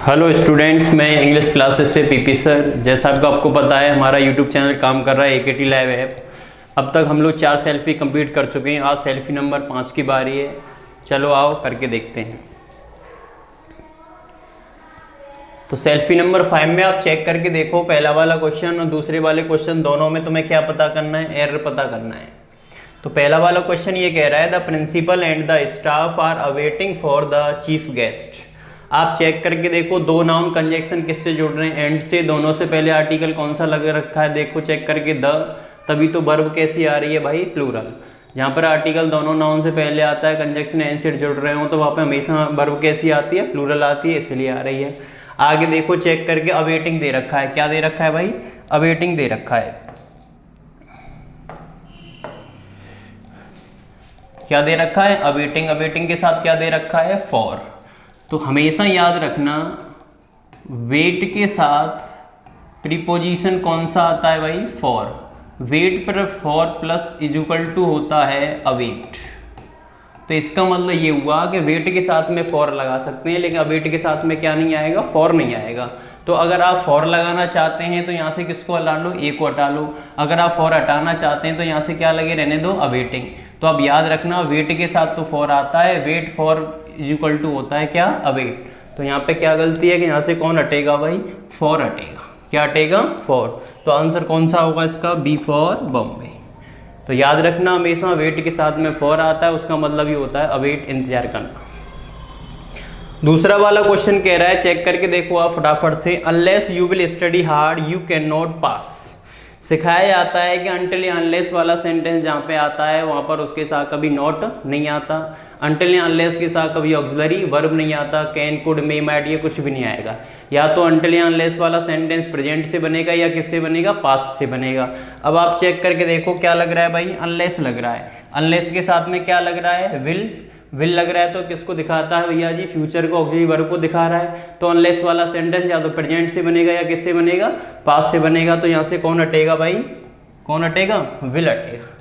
Hello students, मैं English classes से PP sir. जैसा आपको पता है, हमारा यूट्यूब चैनल काम कर रहा है एकेटी लाइव ऐप। अब तक हम लोग 4 सेल्फी कंप्लीट कर चुके हैं। आज सेल्फी नंबर 5 की बारी है। चलो आओ करके देखते हैं। तो सेल्फी नंबर 5 में आप चेक करके देखो, पहला वाला क्वेश्चन और दूसरे वाले क्वेश्चन दोनों में तुम्हें क्या पता करना है, एरर पता करना है। तो पहला वाला क्वेश्चन ये कह रहा है, the principal and the staff are awaiting for the chief guest. आप चेक करके देखो, दो नाउन कंजक्शन किससे जुड़ रहे हैं, एंड से। दोनों से पहले आर्टिकल कौन सा लग रखा है, देखो चेक करके, द। तभी तो वर्ब कैसी आ रही है भाई, प्लूरल। जहाँ पर आर्टिकल दोनों नाउन से पहले आता है, कंजक्शन एंड से जुड़ रहे हो, तो वहाँ पे हमेशा वर्ब कैसी आती है, प्लूरल आती है, इसलिए आ रही है। आगे देखो चेक करके, अवेटिंग दे रखा है। क्या दे रखा है भाई, अवेटिंग दे रखा है। क्या दे रखा है, अवेटिंग। अवेटिंग के साथ क्या दे रखा है, फॉर। तो हमेशा याद रखना, वेट के साथ प्रीपोजिशन कौन सा आता है भाई, फॉर। वेट पर for plus is equal to होता है अवेट। तो इसका मतलब ये हुआ कि वेट के साथ में फॉर लगा सकते हैं, लेकिन अवेट के साथ में क्या नहीं आएगा, फॉर नहीं आएगा। तो अगर आप फॉर लगाना चाहते हैं तो यहाँ से किसको हटा लो, ए को हटा लो। अगर आप फॉर हटाना चाहते हैं तो यहाँ से क्या लगे रहने दो, अवेटिंग। तो अब याद रखना, वेट के साथ तो फॉर आता है, wait for is equal to होता है क्या, अवेट। तो यहाँ पे क्या गलती है कि यहाँ से कौन हटेगा भाई, फॉर हटेगा। क्या हटेगा, फॉर। तो आंसर कौन सा होगा इसका, बी फॉर बॉम्बे। तो याद रखना, हमेशा वेट के साथ में फॉर आता है, उसका मतलब ये होता है अवेट, इंतजार करना। दूसरा वाला क्वेश्चन कह रहा है, चेक करके देखो आप फटाफट से, unless you will study hard you can not pass. सिखाया जाता है कि अनटिल या अनलेस वाला सेंटेंस जहाँ पे आता है वहाँ पर उसके साथ कभी नॉट नहीं आता। अनटिल या अनलेस के साथ कभी ऑक्सिलरी वर्ब नहीं आता, कैन, कुड, मे, माइट, ये कुछ भी नहीं आएगा। या तो अनटिल या अनलेस वाला सेंटेंस प्रेजेंट से बनेगा या किससे बनेगा, पास्ट से बनेगा। अब आप चेक करके देखो क्या लग रहा है भाई, अनलेस लग रहा है। अनलेस के साथ में क्या लग रहा है, विल लग रहा है। तो किसको दिखाता है भैया जी, फ्यूचर को, ऑक्सिलरी वर्ब को दिखा रहा है। तो अनलेस वाला सेंटेंस या तो प्रेजेंट से बनेगा या किससे बनेगा, पास्ट से बनेगा। तो यहाँ से कौन हटेगा भाई, कौन हटेगा, विल हटेगा।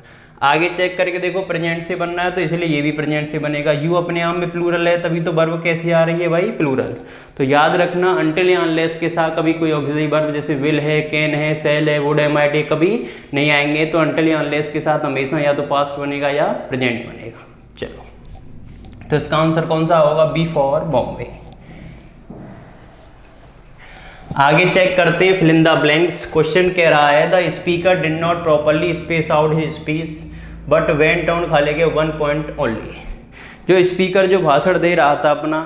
आगे चेक करके देखो, प्रेजेंट से बनना है तो इसलिए ये भी प्रेजेंट से बनेगा। यू अपने आप में प्लूरल है, तभी तो वर्ब कैसी आ रही है भाई, प्लूरल। तो याद रखना, अनटिल या अनलेस के साथ कभी कोई ऑक्सिलरी वर्ब जैसे विल है, कैन है, सेल है, वुड है, माइट है, कभी नहीं आएंगे। तो अनटिल या अनलेस के साथ हमेशा या तो पास्ट बनेगा या प्रेजेंट बनेगा। चलो, तो इसका आंसर कौन सा होगा, बी फॉर बॉम्बे। आगे चेक करते हैं, fill in the blanks. Question कह रहा है, the speaker did not properly space out his speech but went on खाली के 1 पॉइंट ओनली। जो स्पीकर जो भाषण दे रहा था अपना,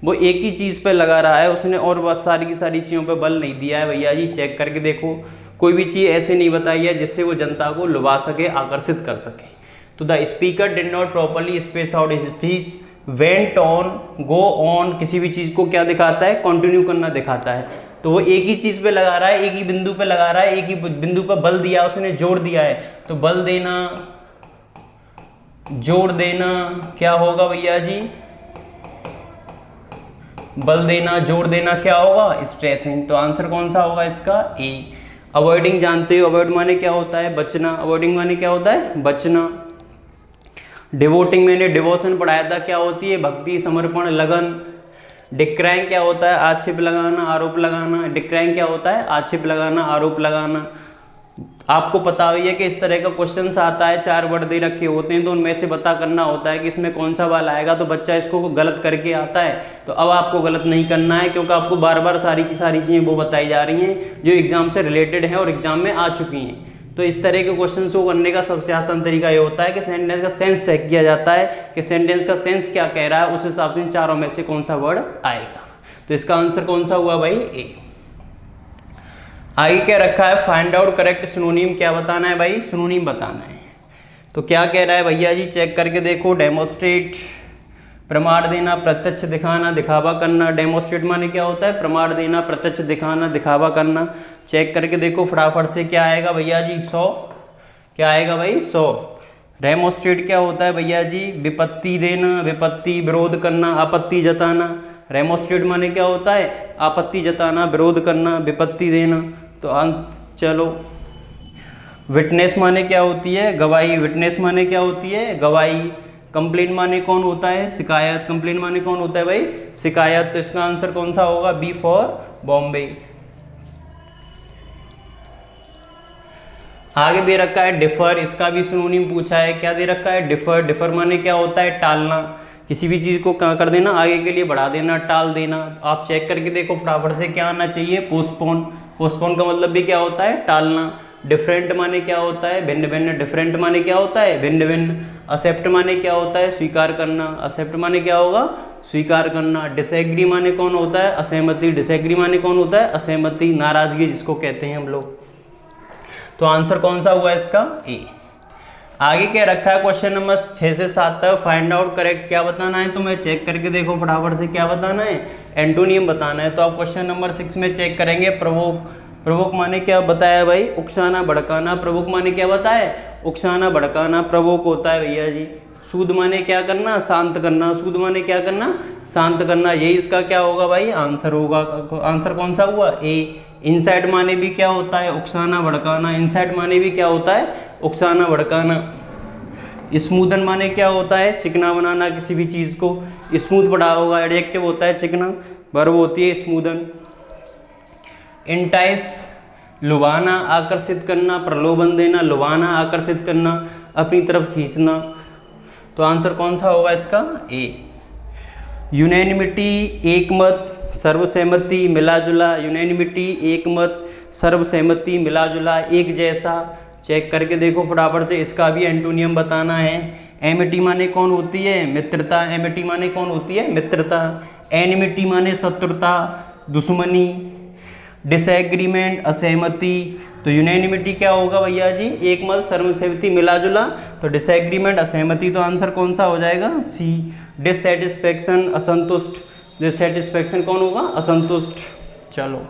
वो एक ही चीज़ पे लगा रहा है, उसने और बहुत सारी की सारी चीज़ों पे बल नहीं दिया है भैया जी। चेक करके देखो, कोई भी चीज़ ऐसे नहीं बताई है जिससे वो जनता को लुभा सके, आकर्षित कर सके। तो the speaker did not properly space out his speech, went on, go on, किसी भी चीज़ को क्या दिखाता है, कंटिन्यू करना दिखाता है। तो वो एक ही चीज़ पे लगा रहा है, एक ही बिंदु पे लगा रहा है, एक ही बिंदु पे बल दिया, उसने जोड़ दिया है। तो बल देना, जोड़ देना क्या होगा भैया जी, बल देना, जोड़ देना क्या होगा, स्ट्रेसिंग। तो आंसर कौन सा होगा इसका, ए। अवॉइडिंग जानते हो, अवॉइड माने क्या होता है, बचना। अवॉइडिंग माने क्या होता है, बचना। डिवोटिंग मैंने डिवोशन पढ़ाया था, क्या होती है, भक्ति, समर्पण, लगन। डिक्राइंग क्या होता है, आक्षेप लगाना, आरोप लगाना। डिक्राइंग क्या होता है, आक्षेप लगाना, आरोप लगाना। आपको पता हुई है कि इस तरह का क्वेश्चन आता है, 4 वर्ड दे रखे होते हैं, तो उनमें से पता करना होता है कि इसमें कौन सा वाला आएगा। तो बच्चा इसको गलत करके आता है, तो अब आपको गलत नहीं करना है, क्योंकि आपको बार बार सारी की सारी चीज़ें वो बताई जा रही हैं जो एग्जाम से रिलेटेड हैं और एग्जाम में आ चुकी हैं। तो इस तरह के क्वेश्चन को करने का सबसे आसान तरीका ये होता है कि सेंटेंस का सेंस चेक किया जाता है कि सेंटेंस का सेंस क्या कह रहा है, उस हिसाब से इन चारों में से कौन सा वर्ड आएगा। तो इसका आंसर कौन सा हुआ भाई, ए। आगे क्या रखा है, फाइंड आउट करेक्ट सिनोनिम। क्या बताना है भाई, सिनोनिम बताना है। तो क्या कह रहा है भैया जी, चेक करके देखो, डेमोस्ट्रेट, प्रमाण देना, प्रत्यक्ष दिखाना, दिखावा करना। डेमोस्ट्रेट माने क्या होता है, प्रमाण देना, प्रत्यक्ष दिखाना, दिखावा करना। चेक करके देखो फटाफट से, क्या आएगा भैया जी, 100। क्या आएगा भाई, 100। डेमोस्ट्रेट क्या होता है भैया जी, विपत्ति देना, विपत्ति, विरोध करना, आपत्ति जताना। डेमोस्ट्रेट माने क्या होता है, आपत्ति जताना, विरोध करना, विपत्ति देना। तो चलो, विटनेस माने क्या होती है, गवाही। विटनेस माने क्या होती है, गवाही। कंप्लेंट माने कौन होता है, शिकायत। कंप्लेंट माने कौन होता है भाई, शिकायत। तो इसका आंसर कौन सा होगा, बी फॉर बॉम्बे। आगे दे रखा है डिफर, इसका भी सिनोनिम पूछा है। क्या दे रखा है, डिफर। डिफर माने क्या होता है, टालना, किसी भी चीज को क्या कर देना, आगे के लिए बढ़ा देना, टाल देना। आप चेक करके देखो फटाफट से क्या आना चाहिए, पोस्टपोन। पोस्टपोन का मतलब भी क्या होता है, टालना। डिफरेंट माने क्या होता है, भिन्न भिन्न। डिफरेंट माने क्या होता है, भिन्न भिन्न। एक्सेप्ट माने क्या होता है, स्वीकार करना। एक्सेप्ट माने क्या होगा, स्वीकार करना। डिसएग्री माने कौन होता है, असहमति। डिसएग्री माने कौन होता है, असहमति, नाराजगी जिसको कहते हैं हम लोग। तो आंसर कौन सा हुआ इसका, ए। आगे क्या रखा है, क्वेश्चन नंबर 6 से 7 तक फाइंड आउट करेक्ट। क्या बताना है तुम्हें, चेक करके देखो फटाफट से क्या बताना है, एंटोनियम बताना है। तो आप क्वेश्चन नंबर 6 में चेक करेंगे, प्रवोक। प्रवोक माने क्या बताया भाई, उकसाना भड़काना। प्रवोक माने क्या बताया, उकसाना भड़काना प्रवोक होता है भैया जी। सूद माने क्या करना, शांत करना। सूद माने क्या करना, शांत करना। यही इसका क्या होगा भाई, आंसर होगा। आंसर कौन सा हुआ, ए। इनसाइट माने भी क्या होता है, उकसाना भड़काना। इनसाइट माने भी क्या होता है, उकसाना भड़काना। स्मूदन माने क्या होता है, चिकना बनाना किसी भी चीज को। स्मूथ पढ़ा होगा, एडजेक्टिव होता है चिकना, वर्ब होती है स्मूदन। इंटाइस लुभाना, आकर्षित करना, प्रलोभन देना। लुभाना, आकर्षित करना, अपनी तरफ खींचना। तो आंसर कौन सा होगा इसका, ए। यूनैनिमिटी, एकमत, सर्वसहमति, मिलाजुला। यूनैनिमिटी, एकमत, सर्वसहमति, मिलाजुला, एक जैसा। चेक करके देखो फटाफट से, इसका भी एंटोनियम बताना है। एमिटी माने कौन होती है, मित्रता। एमिटी माने कौन होती है, मित्रता। एनिमिटी माने शत्रुता, दुश्मनी। डिसएग्रीमेंट, असहमति। तो यूनैनिमिटी क्या होगा भैया जी, एकमत, सर्वसहमति, मिलाजुला। तो डिसएग्रीमेंट, असहमति। तो आंसर कौन सा हो जाएगा, सी। डिससेटिस्फैक्शन, असंतुष्ट। डिससेटिस्फैक्शन कौन होगा, असंतुष्ट। चलो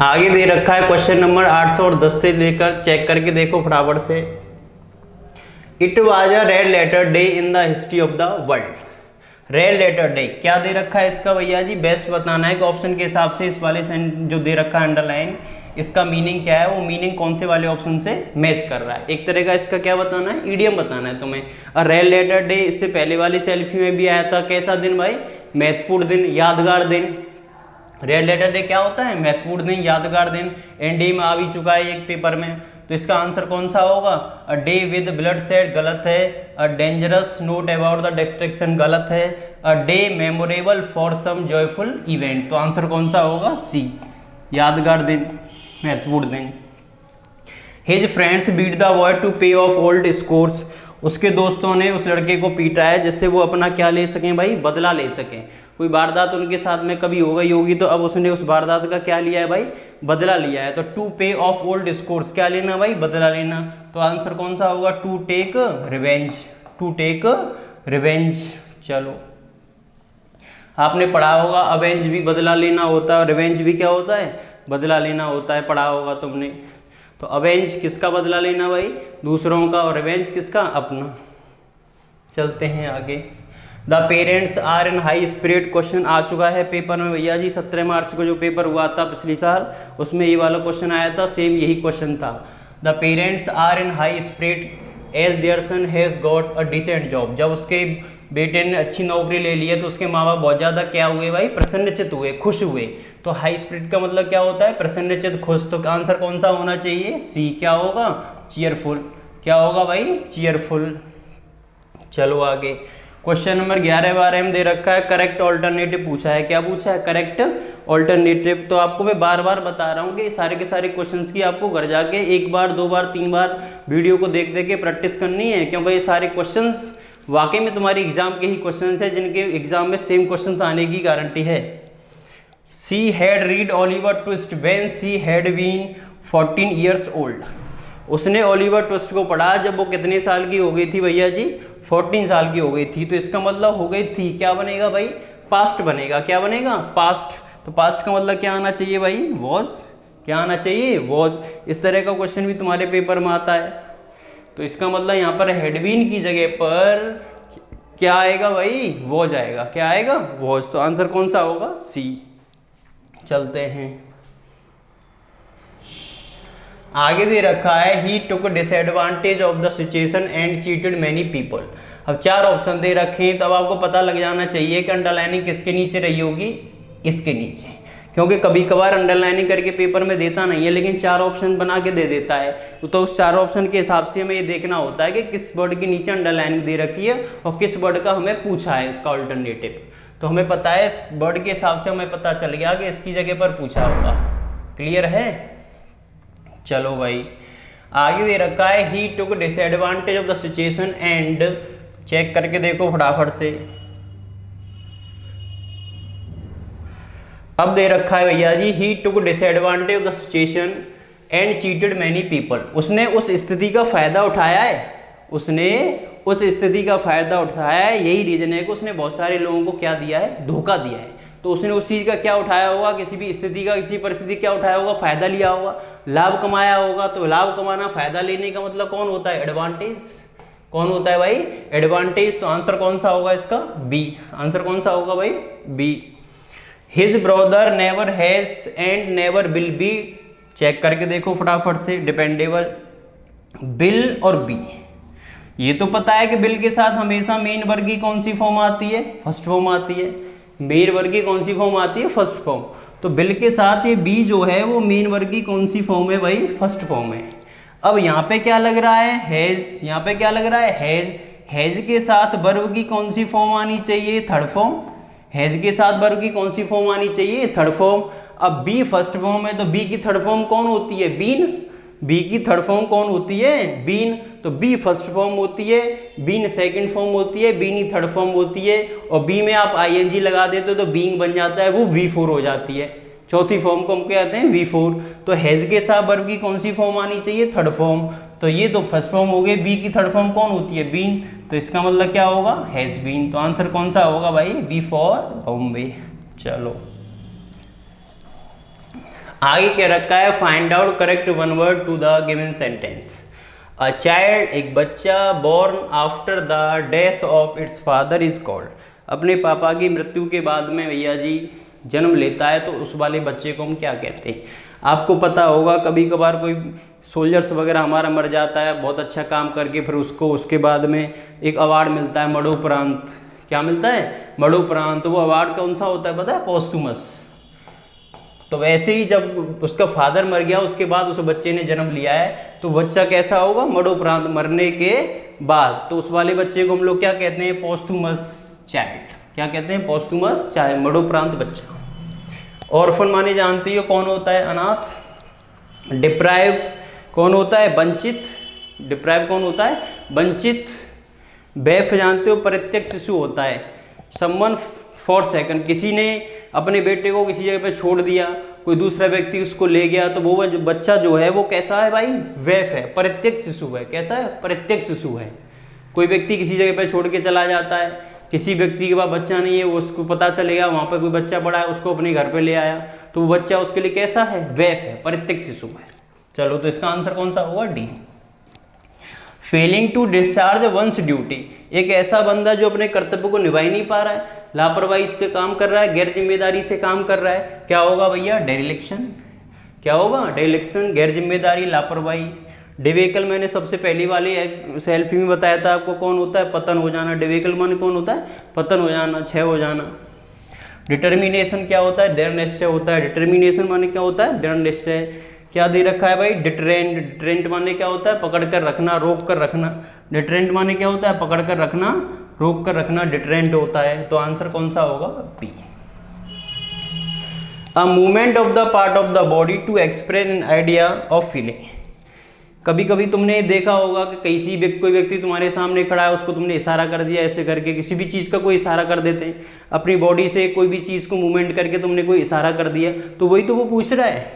आगे दे रखा है क्वेश्चन नंबर 8 और 10 से लेकर, चेक करके देखो फटाफट से। It was a red letter day in the history of the world. Red letter day क्या दे रखा है इसका भैया जी, बेस्ट बताना है कि ऑप्शन के हिसाब से इस वाले जो दे रखा है अंडरलाइन, इसका मीनिंग क्या है, वो मीनिंग कौन से वाले ऑप्शन से मैच कर रहा है। एक तरह का इसका क्या बताना है, ईडियम बताना है तुम्हें। और रेड लेटर डे इससे पहले वाली सेल्फी में भी आया था, कैसा दिन भाई, महत्वपूर्ण दिन, यादगार दिन। रेड लेटर डे क्या होता है, महत्वपूर्ण दिन, यादगार दिन। एनडी में आ भी चुका है एक पेपर में। तो इसका आंसर कौन सा होगा, a day with blood shed, गलत है। A dangerous note about the destruction, गलत है। A day memorable for some joyful event. तो आंसर कौन सा होगा, सी, यादगार दिन, महत्वपूर्ण दिन। His friends beat the boy to pay off old scores. उसके दोस्तों ने उस लड़के को पीटा है जिससे वो अपना क्या ले सकें भाई, बदला ले सकें। कोई वारदात उनके साथ में कभी हो गई होगी, तो अब उसने उस वारदात का क्या लिया है भाई, बदला लिया है। तो to pay off old scores, क्या लेना भाई, बदला लेना। तो आंसर कौन सा होगा, to take revenge, to take revenge. चलो आपने पढ़ा होगा, अवेंज भी बदला लेना होता है, रिवेंज भी क्या होता है, बदला लेना होता है, पढ़ा होगा तुमने। तो अवेंज किसका बदला लेना भाई, दूसरों का, और रिवेंज किसका, अपना। चलते हैं आगे। The parents are in high spirit, question आ चुका है पेपर में भैया जी। 17 मार्च को जो पेपर हुआ था पिछली साल, उसमें ये वाला क्वेश्चन आया था, सेम यही क्वेश्चन था। The parents are in high spirit as their son has got a decent job. जब उसके बेटे ने अच्छी नौकरी ले ली है तो उसके माँ बाप बहुत ज़्यादा क्या हुए भाई, प्रसन्नचित हुए, खुश हुए। तो हाई स्पिरिट का मतलब क्या होता है, प्रसन्नचित, खुश। तो आंसर कौन सा होना चाहिए, सी, क्या होगा, चीयरफुल। क्या होगा भाई, चीयरफुल। चलो आगे, क्वेश्चन नंबर 11-12 में दे रखा है, करेक्ट ऑल्टरनेटिव पूछा है। क्या पूछा है, करेक्ट ऑल्टरनेटिव। तो आपको मैं बार बार बता रहा हूँ कि सारे के सारे क्वेश्चंस की आपको घर जाके 1 बार 2 बार 3 बार वीडियो को देख देख के प्रैक्टिस करनी है, क्योंकि ये सारे क्वेश्चंस वाकई में तुम्हारे एग्जाम के ही क्वेश्चंस है, जिनके एग्जाम में सेम क्वेश्चंस आने की गारंटी है। She had read Oliver Twist when she had been 14 years old. उसने ओलिवर ट्विस्ट को पढ़ा जब वो कितने साल की हो गई थी भैया जी, 14 साल की हो गई थी। तो इसका मतलब हो गई थी, क्या बनेगा भाई, पास्ट बनेगा। क्या बनेगा, पास्ट। तो पास्ट का मतलब क्या आना चाहिए भाई, वॉज। क्या आना चाहिए, वॉज। इस तरह का क्वेश्चन भी तुम्हारे पेपर में आता है। तो इसका मतलब यहाँ पर हैड बीन की जगह पर क्या आएगा भाई, वॉज आएगा। क्या आएगा, वॉज। तो आंसर कौन सा होगा, सी। चलते हैं आगे दे रखा है he took disadvantage of the situation and cheated many people. अब 4 ऑप्शन दे रखे हैं, तब आपको पता लग जाना चाहिए कि अंडरलाइनिंग किसके नीचे रही होगी, इसके नीचे, क्योंकि कभी कभार अंडरलाइनिंग करके पेपर में देता नहीं है, लेकिन 4 ऑप्शन बना के दे देता है। तो उस 4 ऑप्शन के हिसाब से हमें ये देखना होता है कि किस वर्ड के नीचे अंडरलाइनिंग दे रखी है और किस वर्ड का हमें पूछा है इसका ऑल्टरनेटिव। तो हमें पता है वर्ड के हिसाब से हमें पता चल गया कि इसकी जगह पर पूछा होगा। क्लियर है? चलो भाई, आगे दे रखा है he took disadvantage of the situation and, check करके देखो फटाफट से। अब दे रखा है भैया जी he took disadvantage of the situation and cheated many people. उसने उस स्थिति का फायदा उठाया है, उसने उस स्थिति का फायदा उठाया है, यही रीजन है कि उसने बहुत सारे लोगों को क्या दिया है, धोखा दिया है। तो उसने उस चीज़ का क्या उठाया होगा, किसी भी स्थिति का, किसी परिस्थिति क्या उठाया होगा, फायदा लिया होगा, लाभ कमाया होगा। तो लाभ कमाना, फायदा लेने का मतलब कौन होता है, एडवांटेज। कौन होता है भाई, एडवांटेज। तो आंसर कौन सा होगा इसका, बी। आंसर कौन सा होगा भाई, B. His brother never has and never will be, check करके देखो फटाफट से, डिपेंडेबल। बिल और बी, ये तो पता है कि बिल के साथ हमेशा मेन वर्ग की कौन सी फॉर्म आती है, फर्स्ट फॉर्म आती है। मेन वर्ग की कौन सी फॉर्म आती है, फर्स्ट फॉर्म। तो बिल के साथ ये बी जो है वो मेन वर्ग की कौन सी फॉर्म है भाई, फर्स्ट फॉर्म है। अब यहाँ पे क्या लग रहा है, हैज। यहाँ पे क्या लग रहा है, हैज। हैज के साथ वर्ब की कौन सी फॉर्म आनी चाहिए, थर्ड फॉर्म। हैज के साथ वर्ब की कौन सी फॉर्म आनी चाहिए, थर्ड फॉर्म। अब बी फर्स्ट फॉर्म है तो बी की थर्ड फॉर्म कौन होती है, बीन। बी की थर्ड फॉर्म कौन होती है, बीन। तो बी फर्स्ट फॉर्म होती है, बीन सेकंड फॉर्म होती है, बीन ही थर्ड फॉर्म होती है। और बी में आप आईएनजी लगा देते हो तो बीइंग बन जाता है, वो V4 हो जाती है। चौथी फॉर्म को हम कहते हैं V4। तो हैज के साथ वर्ब की कौन सी फॉर्म आनी चाहिए, थर्ड फॉर्म। तो ये तो फर्स्ट फॉर्म हो गई, बी की थर्ड फॉर्म कौन होती है, बीन। तो इसका मतलब क्या होगा, हैज बीन। तो आंसर कौन सा होगा भाई, बी फॉर बॉम्बे। चलो आगे क्या रखा है, find out correct one word to the given sentence. A child, एक बच्चा, born after the death of its father is called. अपने पापा की मृत्यु के बाद में भैया जी जन्म लेता है तो उस वाले बच्चे को हम क्या कहते हैं। आपको पता होगा कभी कभार कोई सोल्जर्स वगैरह हमारा मर जाता है बहुत अच्छा काम करके, फिर उसको उसके बाद में एक अवार्ड मिलता है मरणोपरांत। क्या मिलता है, मरणोपरांत। तो वो अवार्ड कौन सा होता है पता है, पोस्टुमस। तो वैसे ही जब उसका फादर मर गया उसके बाद उस बच्चे ने जन्म लिया है तो बच्चा कैसा होगा, मरणोपरांत, मरने के बाद। तो उस वाले बच्चे को हम लोग क्या कहते हैं, पोस्टुमस चाइल्ड। क्या कहते हैं, पोस्टुमस चाइल्ड, मरणोपरांत बच्चा। ऑर्फन माने जानते हो कौन होता है, अनाथ। डिप्राइव कौन होता है, वंचित। डिप्राइव कौन होता है, वंचित। बेफ जानते हो, परित्यक्त शिशु होता है। समवन फॉर सेकंड, किसी ने अपने बेटे को किसी जगह पे छोड़ दिया, कोई दूसरा व्यक्ति उसको ले गया, तो वो बच्चा जो है वो कैसा है भाई, वैफ है, परित्यक्त शिशु है। कैसा है, परित्यक्त शिशु है। कोई व्यक्ति किसी जगह पे छोड़ के चला जाता है, किसी व्यक्ति के पास बच्चा नहीं है, वो उसको पता चलेगा वहाँ पे कोई बच्चा पड़ा है, उसको अपने घर पे ले आया, तो वो बच्चा उसके लिए कैसा है, वैफ है, परित्यक्त शिशु है। चलो तो इसका आंसर कौन सा होगा, D. Failing to discharge one's duty, एक ऐसा बंदा जो अपने कर्तव्य को निभा ही नहीं पा रहा है, लापरवाही से काम कर रहा है, गैर जिम्मेदारी से काम कर रहा है, क्या होगा भैया, डेरिलेक्शन। क्या होगा, डेरिलेक्शन, गैर जिम्मेदारी, लापरवाही। डिवेकल मैंने सबसे पहली वाली सेल्फी में बताया था आपको, कौन होता है, पतन हो जाना। डिवेकल माने कौन होता है, पतन हो जाना, क्षय हो जाना। डिटर्मिनेशन क्या होता है, दृढ़ निश्चय होता है। डिटर्मिनेशन माने क्या होता है, दृढ़ निश्चय। क्या दे रखा है भाई, डिटरेंट। डिटरेंट माने क्या होता है, पकड़ कर रखना, रोक कर रखना। डिटरेंट माने क्या होता है, पकड़ कर रखना, रोक कर रखना, डिटरेंट होता है। तो आंसर कौन सा होगा, B. A movement of the part of the body to express an idea of feeling. कभी कभी तुमने देखा होगा कि कोई व्यक्ति तुम्हारे सामने खड़ा है, उसको तुमने इशारा कर दिया, ऐसे करके किसी भी चीज़ का कोई इशारा कर देते हैं अपनी बॉडी से, कोई भी चीज़ को मूवमेंट करके तुमने कोई इशारा कर दिया। तो वही तो वो पूछ रहा है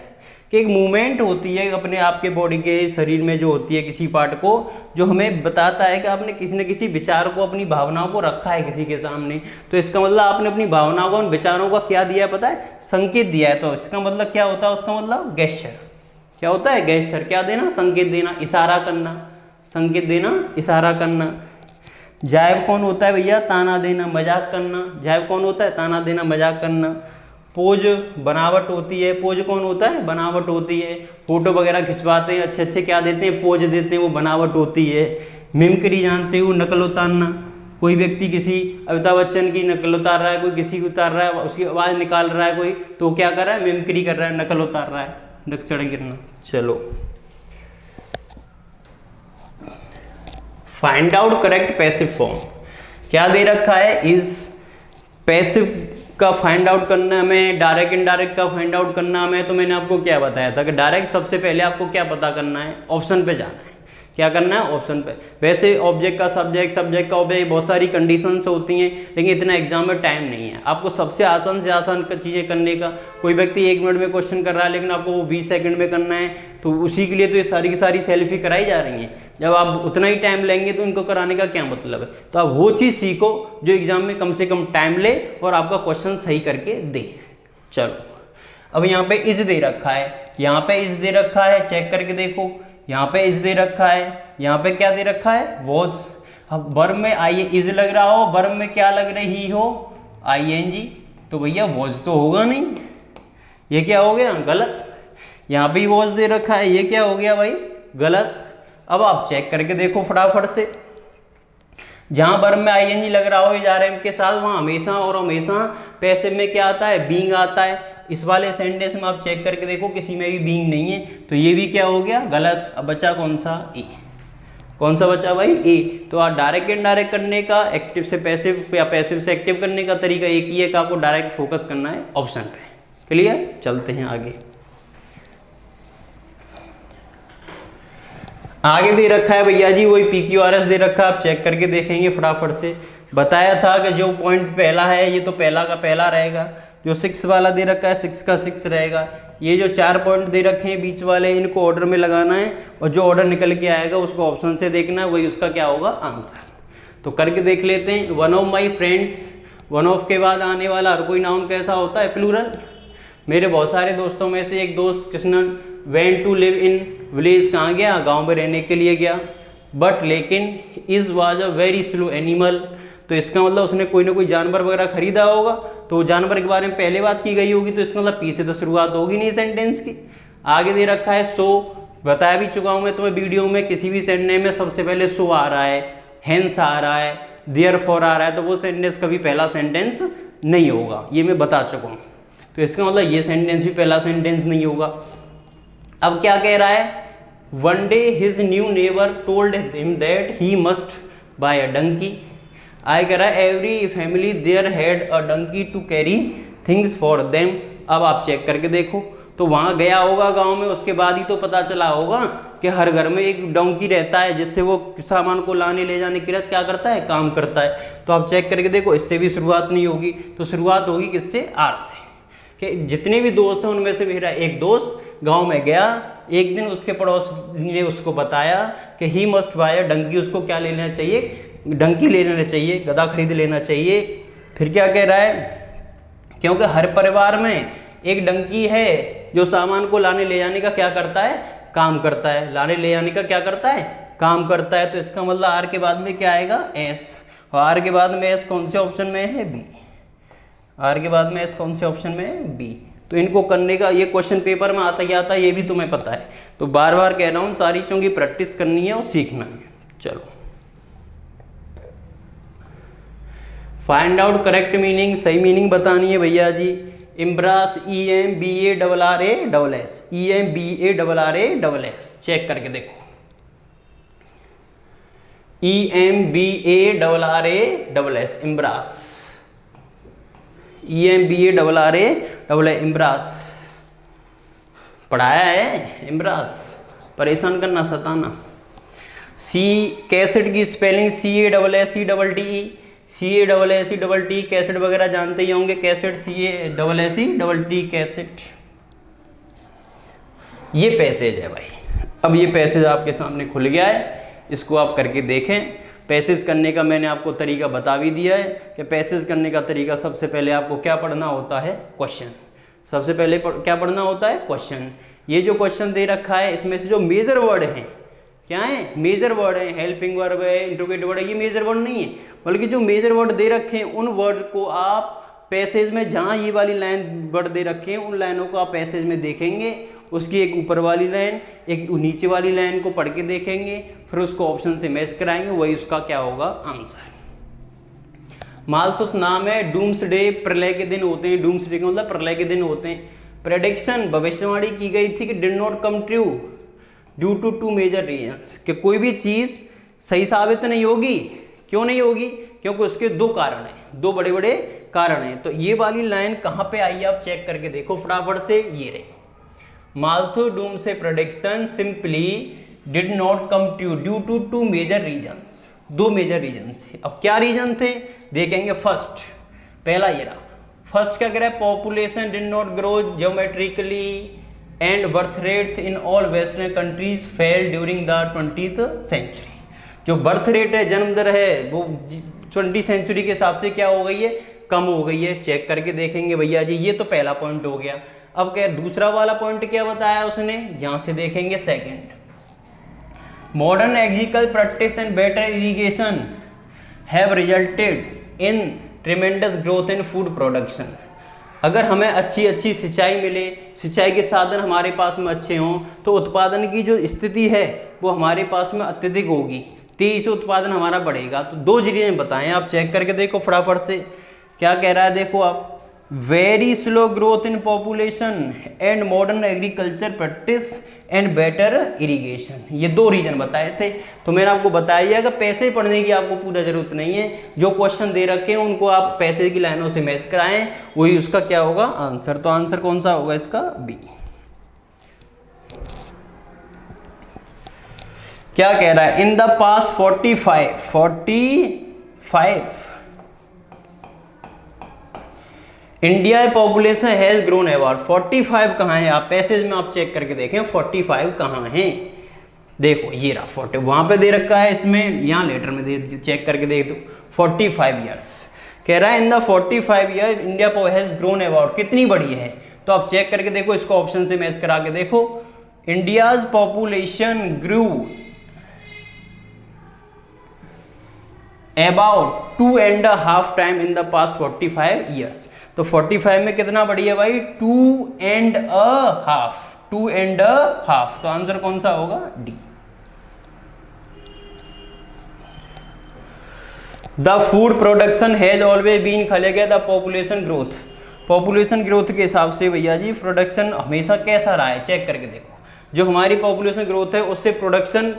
कि एक मूवमेंट होती है अपने आपके बॉडी के शरीर में जो होती है किसी पार्ट को, जो हमें बताता है कि आपने किसी न किसी विचार को, अपनी भावनाओं को रखा है किसी के सामने। तो इसका मतलब आपने अपनी भावनाओं को, उन विचारों का क्या दिया है पता है, संकेत दिया है। तो इसका मतलब क्या होता है, उसका मतलब गेस्चर। क्या होता है, गेस्चर। क्या देना, संकेत देना, इशारा करना, संकेत देना, इशारा करना। जायब कौन होता है भैया, ताना देना, मजाक करना। जायब कौन होता है, ताना देना, मजाक करना। पोज बनावट होती है। पोज कौन होता है? बनावट होती है। फोटो वगैरह खिंचवाते हैं, अच्छे अच्छे क्या देते हैं? पोज देते हैं, वो बनावट होती है। मिमिक्री जानते हो? नकल उतारना। कोई व्यक्ति किसी अमिताभ बच्चन की नकल उतार रहा है, कोई किसी को उतार रहा है, उसकी आवाज़ निकाल रहा है कोई, तो क्या कर रहा है? मिमिक्री कर रहा है, नकल उतार रहा है, नक चढ़ गिरना। चलो, find out correct passive form. क्या दे रखा है? इज पैसिव का फाइंड आउट करना हमें, डायरेक्ट इनडायरेक्ट का फाइंड आउट करना हमें। तो मैंने आपको क्या बताया था कि डायरेक्ट सबसे पहले आपको क्या पता करना है? ऑप्शन पे जाना है। क्या करना है? ऑप्शन पे। वैसे ऑब्जेक्ट का सब्जेक्ट, सब्जेक्ट का ऑब्जेक्ट, बहुत सारी कंडीशंस होती हैं, लेकिन इतना एग्जाम में टाइम नहीं है। आपको सबसे आसान से आसान चीज़ें करने का, कोई व्यक्ति 1 मिनट में क्वेश्चन कर रहा है लेकिन आपको वो 20 सेकंड में करना है, तो उसी के लिए तो ये सारी की सारी सेल्फ ही कराई जा रही हैं। जब आप उतना ही टाइम लेंगे तो इनको कराने का क्या मतलब है? तो आप वो चीज़ सीखो जो एग्जाम में कम से कम टाइम ले और आपका क्वेश्चन सही करके दे। चलो, अब यहाँ पे इज दे रखा है, यहाँ पे इज दे रखा है, चेक करके देखो। यहाँ पे इज दे रखा है, यहाँ पे क्या दे रखा है? वॉज। अब वर्ब में आई इज लग रहा हो, वर्ब में क्या लग रही हो? ING। तो भैया वॉज तो होगा नहीं, ये क्या हो गया? गलत। यहाँ पे वॉज दे रखा है, ये क्या हो गया भाई? गलत। अब आप चेक करके देखो फटाफट से। जहां वर्ब में ING लग रहा हो IS के साथ, वहां हमेशा और हमेशा पैसिव में क्या आता है? बीइंग आता है। इस वाले सेंटेंस में आप चेक करके देखो, किसी में भी बीइंग नहीं है, तो ये भी क्या हो गया? गलत। अब बचा कौन सा? ए। कौन सा बचा भाई? ए। तो आप डायरेक्ट इनडायरेक्ट करने का, एक्टिव से पैसिव या पैसिव से एक्टिव करने का तरीका एक ही है कि आपको डायरेक्ट फोकस करना है ऑप्शन पे। क्लियर? चलते हैं आगे। आगे दे रखा है भैया जी वही PQRS दे रखा है, आप चेक करके देखेंगे फटाफट से। बताया था कि जो पॉइंट पहला है ये तो पहला का पहला रहेगा, जो 6 वाला दे रखा है 6 का 6 रहेगा। ये जो 4 पॉइंट दे रखे हैं बीच वाले, इनको ऑर्डर में लगाना है और जो ऑर्डर निकल के आएगा उसको ऑप्शन से देखना है, वही उसका क्या होगा? आंसर। तो करके देख लेते हैं। One of my friends, one of के बाद आने वाला हर कोई नाउन कैसा होता है? प्लूरल। मेरे बहुत सारे दोस्तों में से एक दोस्त Krishnan went to live in village, कहाँ गया? गांव में रहने के लिए गया। बट लेकिन is was a very slow animal, तो इसका मतलब उसने कोई ना कोई जानवर वगैरह खरीदा होगा, तो जानवर के बारे में पहले बात की गई होगी, तो इसका मतलब पी से तो शुरुआत होगी नहीं सेंटेंस की। आगे दे रखा है सो, बताया भी चुका हूँ मैं तुम्हें वीडियो में, किसी भी सेंटेंस में सबसे पहले सो आ रहा है, हेंस आ रहा है, देयरफॉर आ रहा है, तो वो सेंटेंस कभी पहला सेंटेंस नहीं होगा, ये मैं बता चुका हूँ। तो इसका मतलब ये सेंटेंस भी पहला सेंटेंस नहीं होगा। अब क्या कह रहा है? One day his new neighbour told him that he must buy a donkey. आई कह रहा है every family there had a donkey to carry things for them. अब आप चेक करके देखो, तो वहाँ गया होगा गांव में, उसके बाद ही तो पता चला होगा कि हर घर में एक डोंकी रहता है जिससे वो सामान को लाने ले जाने के लिए क्या करता है? काम करता है। तो आप चेक करके देखो, इससे भी शुरुआत नहीं होगी, तो शुरुआत होगी किससे? आर से। कि जितने भी दोस्त हैं उनमें से मेरा एक दोस्त गांव में गया, एक दिन उसके पड़ोस ने उसको बताया कि ही मस्ट बाय अ डंकी, उसको क्या ले लेना चाहिए? डंकी ले लेना चाहिए, गधा खरीद लेना चाहिए। फिर क्या कह रहा है? क्योंकि हर परिवार में एक डंकी है जो सामान को लाने ले जाने का क्या करता है? काम करता है। लाने ले जाने का क्या करता है? काम करता है। तो इसका मतलब आर के बाद में क्या आएगा? एस। और आर के बाद में एस कौन से ऑप्शन में है? बी। आर के बाद में एस कौन से ऑप्शन में है? बी। तो इनको करने का, ये क्वेश्चन पेपर में आता ही आता है, ये भी तुम्हें पता है। तो बार बार कह रहा हूँ, सारी चीज़ों की प्रैक्टिस करनी है और सीखना है। चलो, फाइंड आउट करेक्ट मीनिंग, सही मीनिंग बतानी है भैया जी। इम्ब्रास, EMBARRASS, EMBARRASS, चेक करके देखो। EMBARRASS, इम्ब्रास, EMBARRASS, इम्ब्रास। पढ़ाया है इम्ब्रास, परेशान करना, सताना। सी कैसेट की स्पेलिंग CASSETTE, CASSETTE, कैसेट वगैरह जानते ही होंगे, कैसेट CASSETTE, कैसेट। ये पैसेज है भाई। अब ये पैसेज आपके सामने खुल गया है, इसको आप करके देखें। पैसेज करने का मैंने आपको तरीका बता भी दिया है कि पैसेज करने का तरीका, सबसे पहले आपको क्या पढ़ना होता है? क्वेश्चन। सबसे पहले क्या पढ़ना होता है? क्वेश्चन। ये जो क्वेश्चन दे रखा है, इसमें से जो मेजर वर्ड हैं, क्या है? मेजर वर्ड है, हेल्पिंग वर्ब है, इंट्रोगेटिव वर्ड है, ये मेजर वर्ड नहीं है, बल्कि जो मेजर वर्ड दे रखे हैं उन वर्ड को आप पैसेज में जहाँ ये वाली लाइन वर्ड दे रखे हैं उन लाइनों को आप पैसेज में देखेंगे, उसकी एक ऊपर वाली लाइन एक नीचे वाली लाइन को पढ़ के देखेंगे, फिर उसको ऑप्शन से मैच कराएंगे, वही उसका क्या होगा आंसर। मालथुस नाम है, डूम्सडे प्रलय के दिन होते हैं, डूम्सडे का मतलब प्रलय के दिन होते हैं। प्रेडिक्शन भविष्यवाणी की गई थी कि did not come true due to two major reasons, कि कोई भी चीज सही साबित नहीं होगी। क्यों नहीं होगी? क्योंकि उसके दो कारण हैं, दो बड़े बड़े कारण हैं। तो ये वाली लाइन कहाँ पे आई है आप चेक करके देखो फटाफट से, ये रहे Malthus doomsday prediction simply did not come true due to two major reasons, दो मेजर रीजंस। अब क्या रीजन थे देखेंगे। फर्स्ट, पहला ये रहा, फर्स्ट क्या कह रहा है, population did not grow geometrically and birth rates in all western countries fell during the 20th century. जो बर्थ रेट है, जन्म दर है, वो 20 सेंचुरी के हिसाब से क्या हो गई है, कम हो गई है। चेक करके देखेंगे भैया जी, ये तो पहला पॉइंट हो गया। अब क्या दूसरा वाला पॉइंट क्या बताया उसने, यहां से देखेंगे second, modern agriculture practice and better irrigation have resulted in ट्रेमेंडस growth in food production. अगर हमें अच्छी सिंचाई मिले, सिंचाई के साधन हमारे पास में अच्छे हों, तो उत्पादन की जो स्थिति है वो हमारे पास में अत्यधिक होगी, तेजी से उत्पादन हमारा बढ़ेगा। तो दो जरिए बताएं, आप चेक करके देखो फटाफट से क्या कह रहा है। देखो आप, very slow growth in population and modern agriculture practice and better irrigation, ये दो रीजन बताए थे। तो मैंने आपको बताया कि पैसे पढ़ने की आपको पूरा जरूरत नहीं है, जो क्वेश्चन दे रखे हैं उनको आप पैसे की लाइनों से मैच कराएं, वही उसका क्या होगा आंसर। तो आंसर कौन सा होगा इसका, बी। क्या कह रहा है, in the pass 45 India population has grown about 45 कहाँ है, आप पैसेज में आप चेक करके देखें 45 कहाँ है। देखो ये रहा 40, वहां पे दे रखा है, इसमें यहाँ लेटर में दे, चेक करके देख दो 45 ईयर्स। कह रहा है in the 45 year India has grown about, कितनी बड़ी है, तो आप चेक करके देखो, इसको ऑप्शन से मैच करा के देखो। India's population grew about 2.5 time in the past 45 years. तो 45 में कितना बढ़ी है भाई, 2.5, 2.5। तो आंसर कौन सा होगा, D. The food production has always been, खले गया the population growth, population growth के हिसाब से भैया जी प्रोडक्शन हमेशा कैसा रहा है, चेक करके देखो। जो हमारी पॉपुलेशन ग्रोथ है उससे प्रोडक्शन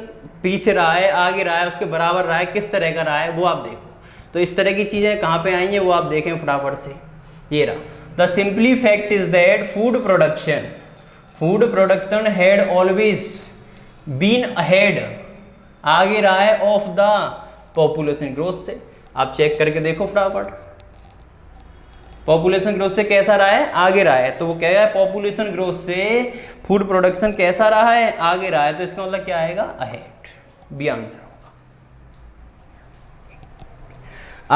पीछे रहा है, आगे रहा है, उसके बराबर रहा है, किस तरह का रहा है वो आप देखो। तो इस तरह की चीजें कहाँ पे आई हैं वो आप देखें फटाफट से। ये रहा, the simply fact is that food production had always been ahead, आगे रहा है ऑफ द पॉपुलेशन ग्रोथ से। आप चेक करके देखो फटाफट, पॉपुलेशन ग्रोथ से कैसा रहा है, आगे रहा है। तो वो क्या है, पॉपुलेशन ग्रोथ से फूड प्रोडक्शन कैसा रहा है, आगे रहा है। तो इसका मतलब क्या आएगा, अहेड, बी आंसर होगा।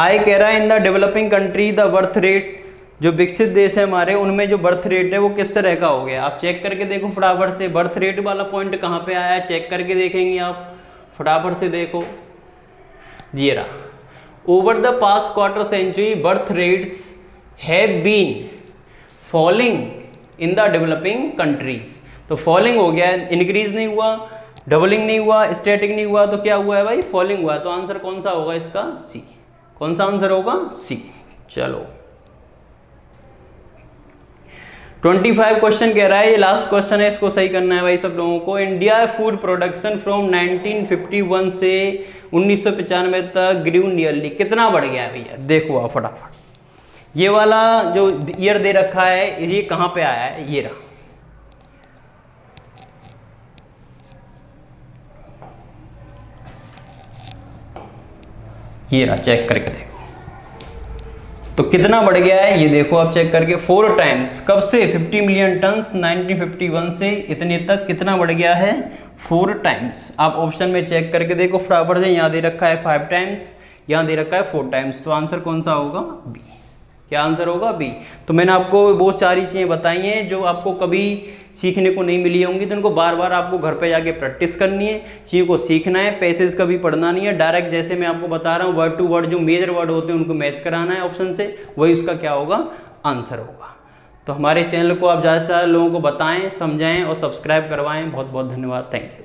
आई कह रहा है इन the developing country the birth rate, जो विकसित देश है हमारे उनमें जो बर्थ रेट है वो किस तरह का हो गया। आप चेक करके देखो फटाफट से, बर्थ रेट वाला पॉइंट कहाँ पे आया है, चेक करके देखेंगे आप फटाफट से। देखो ये रहा, over the past quarter century birth rates have been falling in the developing countries. तो फॉलिंग हो गया है, इंक्रीज नहीं हुआ, डबलिंग नहीं हुआ, स्टैटिक नहीं हुआ, तो क्या हुआ है भाई, फॉलिंग हुआ है। तो आंसर कौन सा होगा इसका, सी। कौन सा आंसर होगा, सी। चलो 25 क्वेश्चन कह रहा है, ये लास्ट क्वेश्चन है, इसको सही करना है भाई सब लोगों को। इंडिया फूड प्रोडक्शन फ्रॉम 1951 से 1995 तक ग्रू नियरली, कितना बढ़ गया है भैया, देखो आप फटाफट। ये वाला जो ईयर दे रखा है ये कहाँ पे आया है, ये रहा, ये रहा, चेक करके देखो तो कितना बढ़ गया है, ये देखो आप चेक करके 4 टाइम्स। कब से, 50 मिलियन टन्स 1951 से इतने तक कितना बढ़ गया है, 4 टाइम्स। आप ऑप्शन में चेक करके देखो फटाफट से, यहाँ दे रखा है 5 टाइम्स, यहाँ दे रखा है 4 टाइम्स। तो आंसर कौन सा होगा, बी। क्या आंसर होगा, बी। तो मैंने आपको बहुत सारी चीज़ें बताई हैं जो आपको कभी सीखने को नहीं मिली होंगी, तो इनको बार बार आपको घर पे जाके प्रैक्टिस करनी है, चीज़ों को सीखना है, पैसेज कभी पढ़ना नहीं है, डायरेक्ट जैसे मैं आपको बता रहा हूँ वर्ड टू वर्ड जो मेजर वर्ड होते हैं उनको मैच कराना है ऑप्शन से, वही उसका क्या होगा, आंसर होगा। तो हमारे चैनल को आप ज़्यादा से ज़्यादा लोगों को बताएं, समझाएं और सब्सक्राइब करवाएं। बहुत बहुत धन्यवाद, थैंक यू।